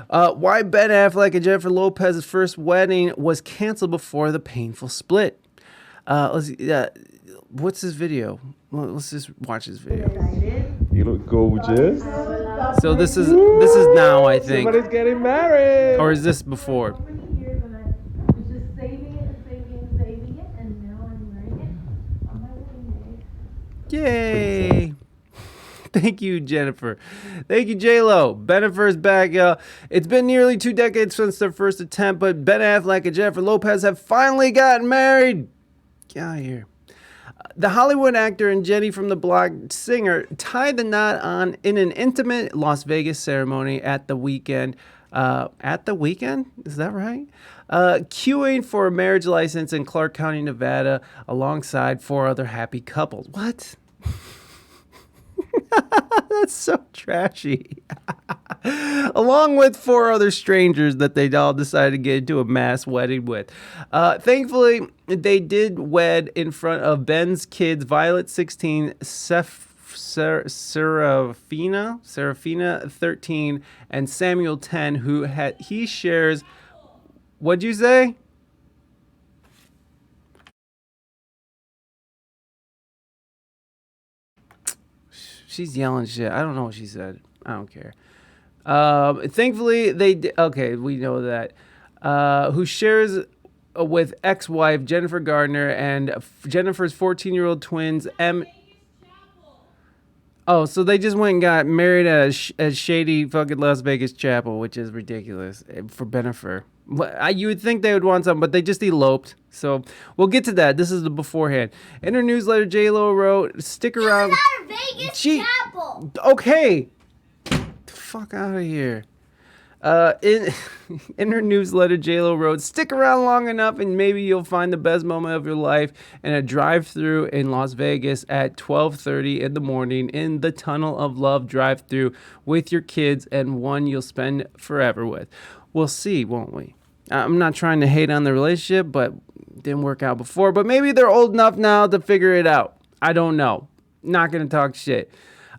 Why Ben Affleck and Jennifer Lopez's first wedding was canceled before the painful split. Let's see, what's this video? Well, let's just watch this video. You look gorgeous. So this is now, I think. Somebody's getting married. Or is this before? Yay! Thank you, Jennifer. Thank you, JLO. Bennifer's back, y'all. It's been nearly 2 decades since their first attempt, but Ben Affleck and Jennifer Lopez have finally gotten married. Get out of here. The Hollywood actor and Jenny from the Block singer tied the knot in an intimate Las Vegas ceremony at the weekend. At the weekend? Is that right? Queuing for a marriage license in Clark County, Nevada, alongside 4 other happy couples. What? That's so trashy. Along with 4 other strangers that they all decided to get into a mass wedding with. Thankfully, they did wed in front of Ben's kids, Violet 16, Serafina 13, and Samuel 10, who he shares. What'd you say? She's yelling shit. I don't know what she said. I don't care. Thankfully, okay, we know that. Who shares with ex-wife Jennifer Gardner and Jennifer's 14-year-old twins, Oh, so they just went and got married at a shady fucking Las Vegas chapel, which is ridiculous for Bennifer. You would think they would want something, but they just eloped. So we'll get to that. This is the beforehand. In her newsletter, JLO wrote, "Stick around." It was at a Vegas chapel. Okay. Fuck out of here. In her newsletter, JLO wrote, "Stick around long enough and maybe you'll find the best moment of your life in a drive-thru in Las Vegas at 12:30 in the morning in the Tunnel of Love drive-thru with your kids and one you'll spend forever with." We'll see, won't we? I'm not trying to hate on the relationship, but it didn't work out before. But maybe they're old enough now to figure it out. I don't know. Not going to talk shit.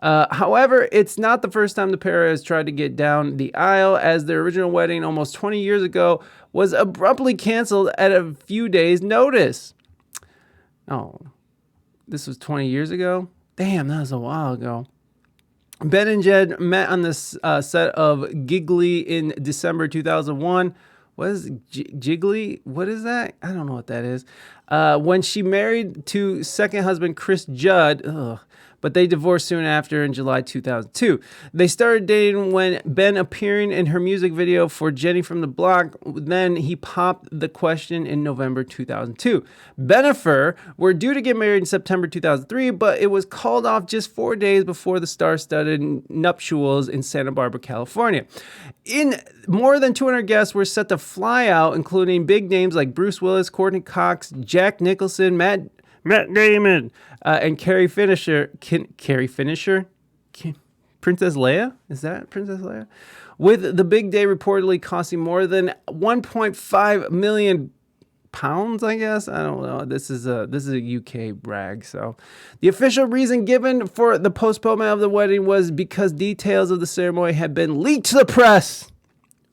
However, it's not the first time the pair has tried to get down the aisle, as their original wedding almost 20 years ago was abruptly canceled at a few days' notice. Oh, this was 20 years ago? Damn, that was a while ago. Ben and Jed met on the set of Giggly in December 2001. What is Jiggly? What is that? I don't know what that is. When she married to second husband Chris Judd, but they divorced soon after in July 2002. They started dating when Ben appearing in her music video for Jenny from the Block. Then he popped the question in November 2002. Bennifer were due to get married in September 2003, but it was called off just 4 days before the star-studded nuptials in Santa Barbara, California. In more than 200 guests were set to fly out, including big names like Bruce Willis, Courtney Cox, Jack Nicholson, Matt Damon, and Carrie Finisher. Princess Leia? Is that Princess Leia? With the big day reportedly costing more than 1.5 million pounds, I guess. I don't know. This is a UK brag. So the official reason given for the postponement of the wedding was because details of the ceremony had been leaked to the press.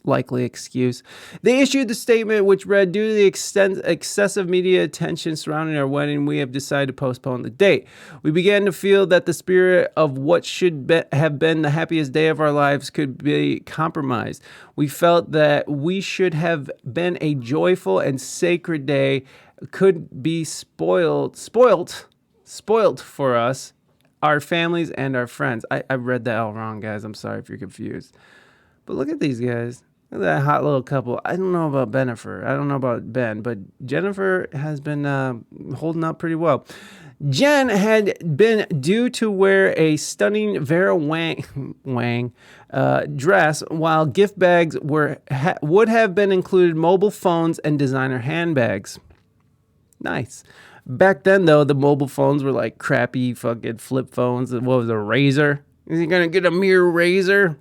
Likely excuse. They issued the statement which read, "Due to the excessive media attention surrounding our wedding, we have decided to postpone the date. We began to feel that the spirit of what should have been the happiest day of our lives could be compromised. We felt that we should have been a joyful and sacred day could be spoiled for us, our families, and our friends." I read that all wrong, guys. I'm sorry if you're confused. But look at these guys. Look at that hot little couple. I don't know about Bennifer. I don't know about Ben, but Jennifer has been holding up pretty well. Jen had been due to wear a stunning Vera Wang dress, while gift bags would have been included mobile phones and designer handbags. Nice. Back then, though, the mobile phones were like crappy fucking flip phones. What was a Razor? Is he gonna get a mere Razor?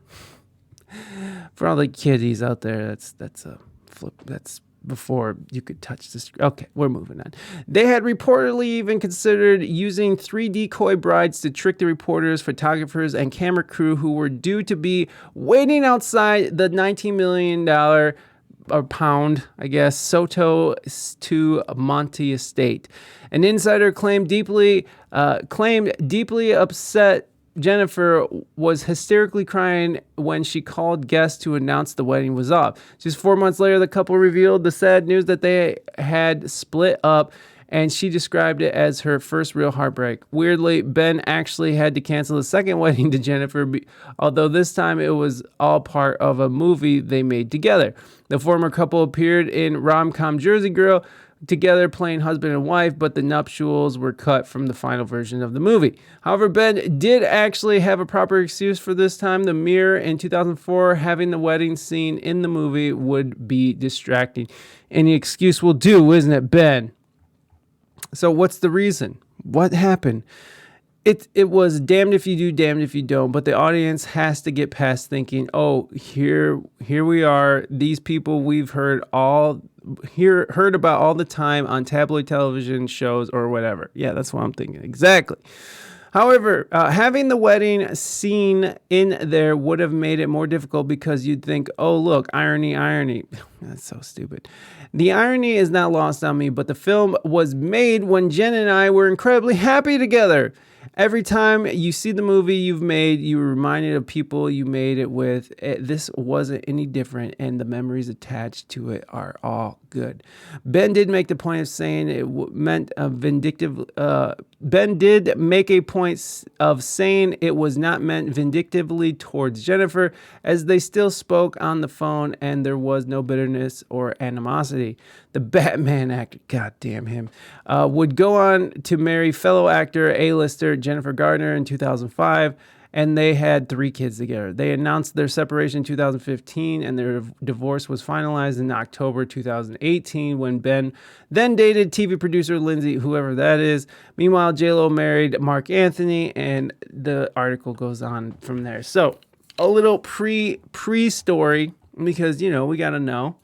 For all the kiddies out there, that's a flip. That's before you could touch this. Okay, we're moving on. They had reportedly even considered using 3 decoy brides to trick the reporters, photographers, and camera crew who were due to be waiting outside the $19 million or pound, I guess, Soto to Monte estate. An insider claimed deeply upset Bennifer was hysterically crying when she called guests to announce the wedding was off. Just 4 months later, the couple revealed the sad news that they had split up, and she described it as her first real heartbreak. Weirdly, Ben actually had to cancel the second wedding to Bennifer, although this time it was all part of a movie they made together. The former couple appeared in rom-com Jersey Girl together playing husband and wife, but the nuptials were cut from the final version of the movie. However, Ben did actually have a proper excuse for this time. The mirror in 2004, having the wedding scene in the movie would be distracting. Any excuse will do, isn't it, Ben? So what's the reason? What happened? It was damned if you do, damned if you don't. But the audience has to get past thinking, oh, here we are. These people we've heard about all the time on tabloid television shows or whatever. Yeah, that's what I'm thinking. Exactly. However, having the wedding scene in there would have made it more difficult because you'd think, oh, look, irony. That's so stupid. The irony is not lost on me, but the film was made when Jen and I were incredibly happy together. Every time you see the movie you've made, you're reminded of people you made it with. This wasn't any different, and the memories attached to it are all good. Ben did make the point of saying it meant a vindictive. Ben did make a point of saying it was not meant vindictively towards Bennifer, as they still spoke on the phone, and there was no bitterness or animosity. The Batman actor, goddamn him, would go on to marry fellow actor A-lister Jennifer Garner in 2005, and they had 3 kids together. They announced their separation in 2015, and their divorce was finalized in October 2018 when Ben then dated TV producer Lindsay, whoever that is. Meanwhile, JLO married Mark Anthony, and the article goes on from there. So a little pre-story because, we got to know.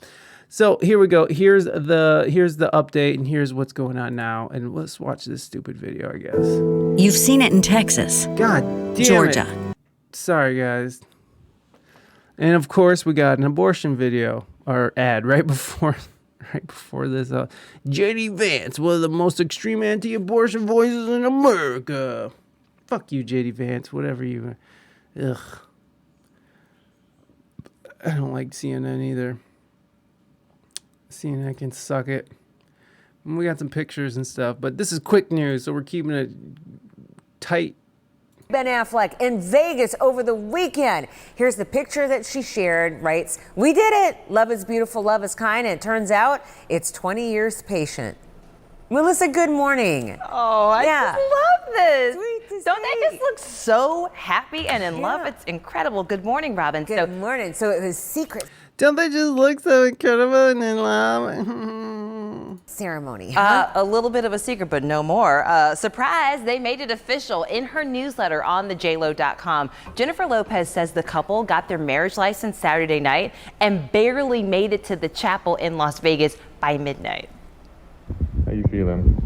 So here we go. Here's the update, and here's what's going on now. And let's watch this stupid video, I guess. You've seen it in Texas. God damn Georgia. It. Sorry, guys. And of course, we got an abortion video or ad right before this. J.D. Vance, one of the most extreme anti-abortion voices in America. Fuck you, J.D. Vance. Whatever you. Ugh. I don't like CNN either. CNN can suck it. We got some pictures and stuff, but this is quick news, so we're keeping it tight. Ben Affleck in Vegas over the weekend. Here's the picture that she shared, writes, "We did it. Love is beautiful, love is kind." And it turns out it's 20 years patient. Melissa, good morning. Oh, I just love this. Sweet to Don't see. they just look so happy and in love? It's incredible. Good morning, Robin. Good morning. So it was secret Don't they just look so incredible and in love? ceremony. Huh? A little bit of a secret, but no more. Surprise, they made it official. In her newsletter on the JLO.com, Jennifer Lopez says the couple got their marriage license Saturday night and barely made it to the chapel in Las Vegas by midnight. How you feeling?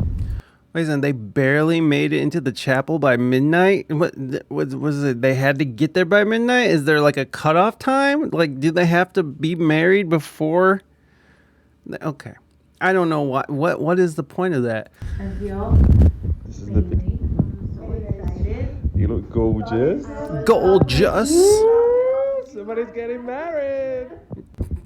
Wait a second, they barely made it into the chapel by midnight? What was it? They had to get there by midnight? Is there like a cutoff time? Like, do they have to be married before? Okay. I don't know what is the point of that? This is the big. You look gorgeous. Gorgeous. Somebody's getting married.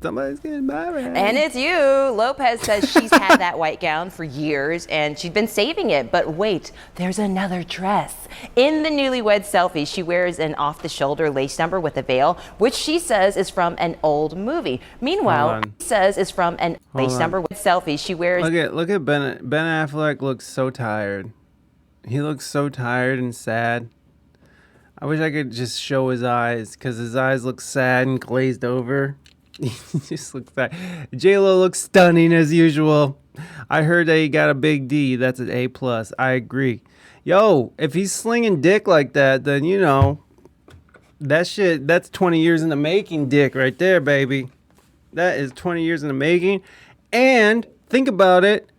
Somebody's getting married. And it's you. Lopez says she's had that white gown for years and she'd been saving it. But wait, there's another dress. In the newlywed selfie, she wears an off-the-shoulder lace number with a veil, which she says is from an old movie. Meanwhile, says is from an lace number with selfie. She wears. Look at Ben Affleck looks so tired. He looks so tired and sad. I wish I could just show his eyes because his eyes look sad and glazed over. He just looks sad. JLO looks stunning as usual. I heard that he got a big D. That's an A+. I agree. Yo, if he's slinging dick like that, then that's 20 years in the making dick right there, baby. That is 20 years in the making. And think about it.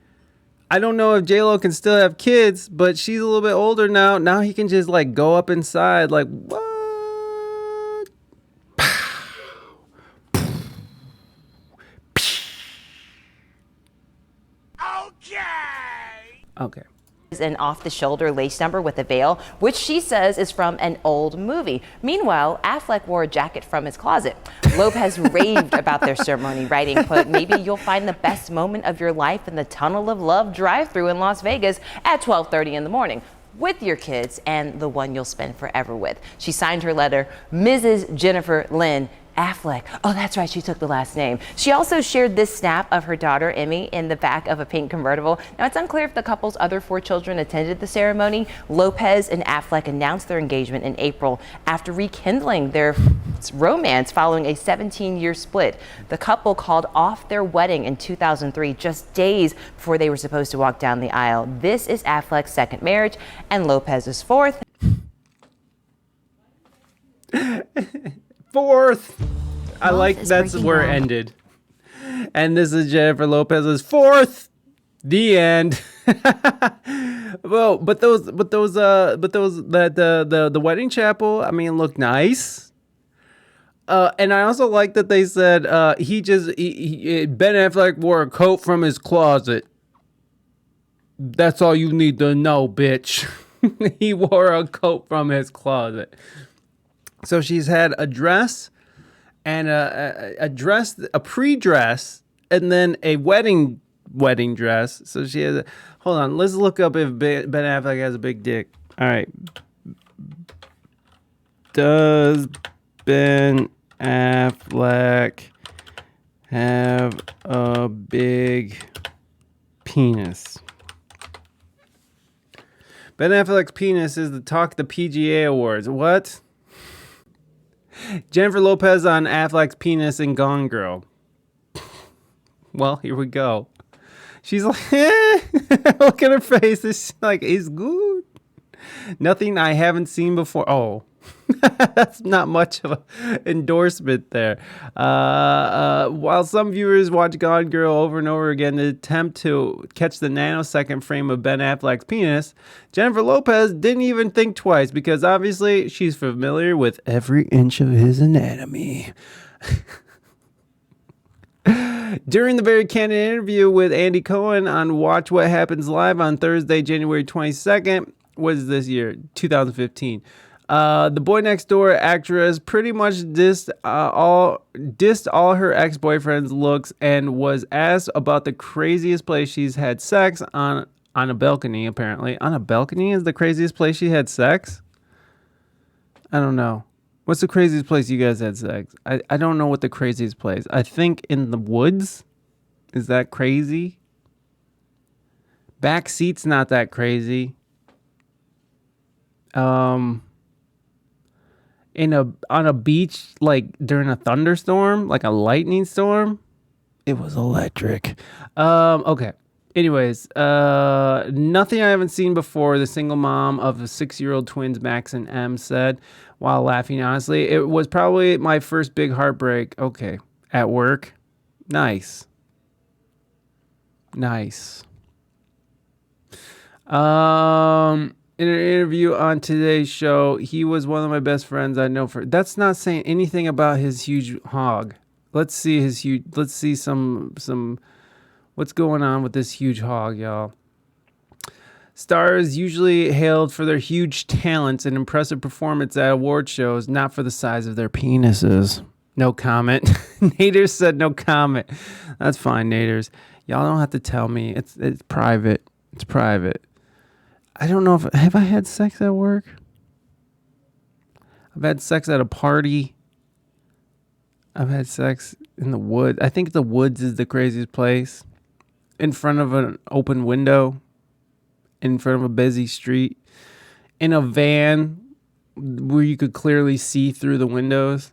I don't know if JLO can still have kids, but she's a little bit older now. Now he can just like go up inside like, what? Okay. An off-the-shoulder lace number with a veil, which she says is from an old movie. Meanwhile, Affleck wore a jacket from his closet. Lopez raved about their ceremony, writing, quote, "Maybe you'll find the best moment of your life in the Tunnel of Love drive-thru in Las Vegas at 12:30 in the morning. With your kids and the one you'll spend forever with." She signed her letter, Mrs. Jennifer Lynn Affleck. Oh, that's right, she took the last name. She also shared this snap of her daughter, Emmy, in the back of a pink convertible. Now, it's unclear if the couple's other 4 children attended the ceremony. Lopez and Affleck announced their engagement in April after rekindling their romance following a 17-year split. The couple called off their wedding in 2003, just days before they were supposed to walk down the aisle. This is Affleck's second marriage and Lopez's fourth. Fourth. I Love like is that's breaking where it love. ended. And this is Jennifer Lopez's fourth. The end. Well, but the wedding chapel, I mean, looked nice. And I also like that they said Ben Affleck wore a coat from his closet. That's all you need to know, bitch. He wore a coat from his closet. So she's had a dress and a dress, a pre-dress, and then a wedding dress. So she has hold on, let's look up if Ben Affleck has a big dick. All right. Does Ben Affleck have a big penis? Ben Affleck's penis is the PGA Awards. What? Jennifer Lopez on Affleck's penis in Gone Girl. Well, here we go. She's like, look at her face. It's like, it's good. Nothing I haven't seen before. Oh, that's not much of an endorsement there. While some viewers watch Gone Girl over and over again to attempt to catch the nanosecond frame of Ben Affleck's penis, Jennifer Lopez didn't even think twice because obviously she's familiar with every inch of his anatomy. During the very candid interview with Andy Cohen on Watch What Happens Live on Thursday, January 22nd, what is this year? 2015. The Boy Next Door actress pretty much dissed all her ex-boyfriend's looks and was asked about the craziest place she's had sex on a balcony, apparently. On a balcony is the craziest place she had sex? I don't know. What's the craziest place you guys had sex? I don't know what the craziest place. I think in the woods. Is that crazy? Back seat's not that crazy. On a beach, like during a thunderstorm, like a lightning storm, it was electric. Okay. Anyways, nothing I haven't seen before, the single mom of the 6-year-old twins, Max and Em, said while laughing honestly. It was probably my first big heartbreak. Okay. At work. Nice. In an interview on Today's Show, he was one of my best friends I know for. That's not saying anything about his huge hog. Let's see some. What's going on with this huge hog, y'all? Stars usually hailed for their huge talents and impressive performance at award shows, not for the size of their penises. No comment. Naders said no comment. That's fine, Naders. Y'all don't have to tell me. It's private. It's private. I don't know if have I had sex at work? I've had sex at a party. I've had sex in the woods. I think the woods is the craziest place. In front of an open window. In front of a busy street. In a van where you could clearly see through the windows.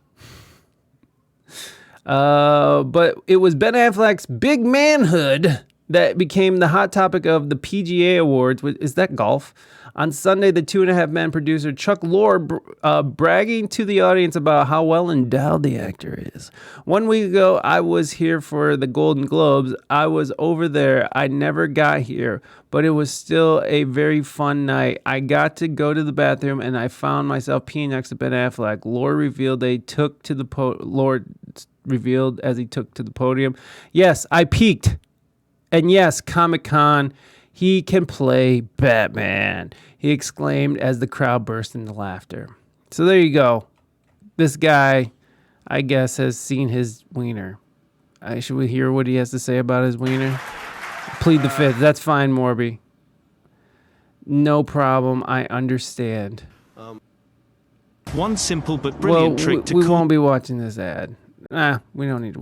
But it was Ben Affleck's big manhood that became the hot topic of the PGA Awards. Is that golf? On Sunday, the Two and a Half Men producer Chuck Lorre bragging to the audience about how well endowed the actor is. 1 week ago, I was here for the Golden Globes. I was over there. I never got here, but it was still a very fun night. I got to go to the bathroom, and I found myself peeing next to Ben Affleck. Lorre revealed as he took to the podium. Yes, I peaked. And yes, Comic-Con, he can play Batman, he exclaimed as the crowd burst into laughter. So there you go. This guy, I guess, has seen his wiener. Should we hear what he has to say about his wiener? Plead the fifth. That's fine, Morby. No problem. I understand. One simple but brilliant trick to we won't be watching this ad. We don't need to